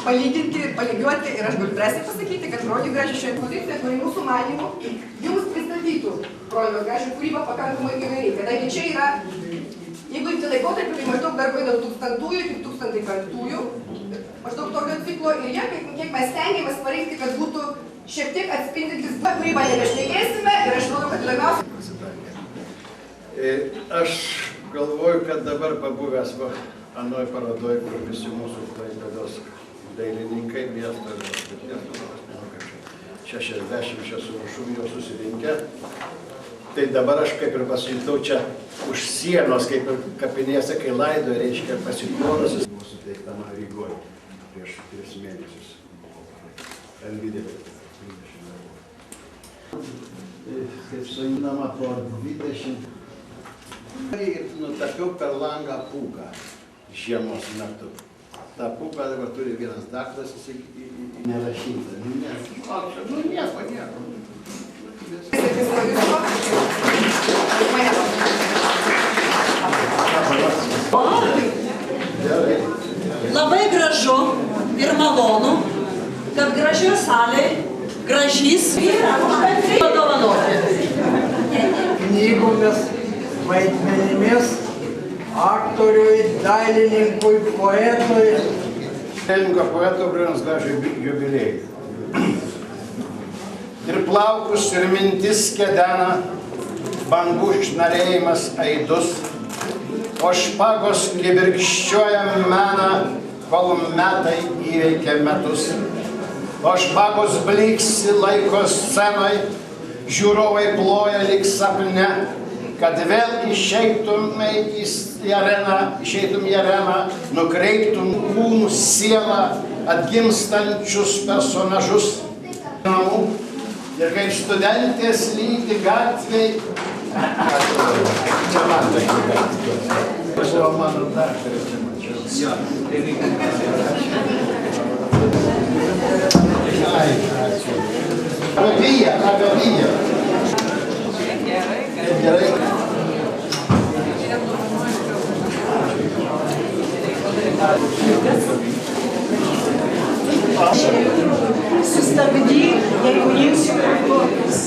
palyginti ir palygiuoti ir aš galiu drąsiai pasakyti, kad Bronių Gražio šioje pozicija, kuri mūsų manymu jums pristatytų Bronių Gražio kūrybą pakankamai įvairiai, kadangi čia yra, jeigu imti laikotarpį, tai maždaug darbai nuo 2000-ųjų iki 2005-ųjų, maždaug tokio ciklo ir jie, kiek mes stengiamės parengti, kad būtų šiek tiek atspindintis kūrybą nebešnekėsime ir aš manau, kad labiausiai. Aš galvoju, kad dabar pabuvęs anoj parodoj, kur visi mūsų Klaipėdos dailininkai miesto ir manau, kad 60 čia su viršum jau susirinkę. Tai dabar aš kaip ir pasijutau čia už sienos, kaip ir kapinėse, kai laidoja, reiškia pasiklonusis. Buvo suteiktama Rygoje prieš 3 mėnesius. Elvidėlė. Kaip suinama po 20. Ir nutapiau per langą pūką žiemos metu. Ta pūka dabar turi vienas daktas, jisai nerašyta. Nu nieko. Labai gražu ir malonu, kad gražioje salėje gražys padovanoti. Knygomis, vaidmenimis, aktoriui, dailininkui, poetui. Dailininko poeto Broniaus Gražio jubiliejai. Ir plaukus, ir mintis kedena, bangų šnarėjimas aidus, o špagos kibirkščiuoja meną, kol metai įveikia metus. O špagos blyksi laiko scenoj, žiūrovai ploja lyg sapne, kad vėl išeitum į areną, nukreiptum kūnų sielą, atgimstančius personažus. Ir kaip studentės lydi gatvėj. Čia man tai gatvė. Tai buvo mano daktarė, čia mačiau. Ačiū. Agavija. Gerai. Sustabdyk, jeigu imsiu kartotis.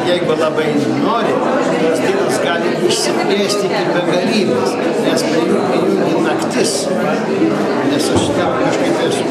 Jeigu labai nori, tos dienos gali išsiplėsti iki begalybės, nes prijungi naktis, nes aš ten kažkaip esu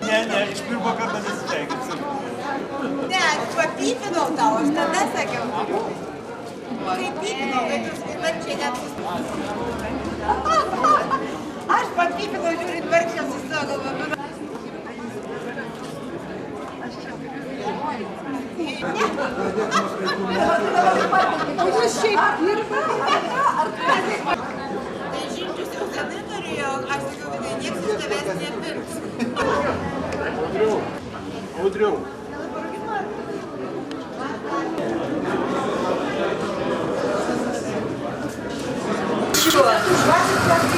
Ne, iš pirmo karto nesisveikinsim. Ne, papypinau tau, aš tada sakiau. Kai pypinau, bet jūs verčiai net Aš papypinau, žiūrint, verkščiau su savo galva. O jūs šiaip dirbate? Tai žinčius jau senai norėjau, aš sakiau, kad niekas iš tavęs nepirks. Audriau. Чего? 20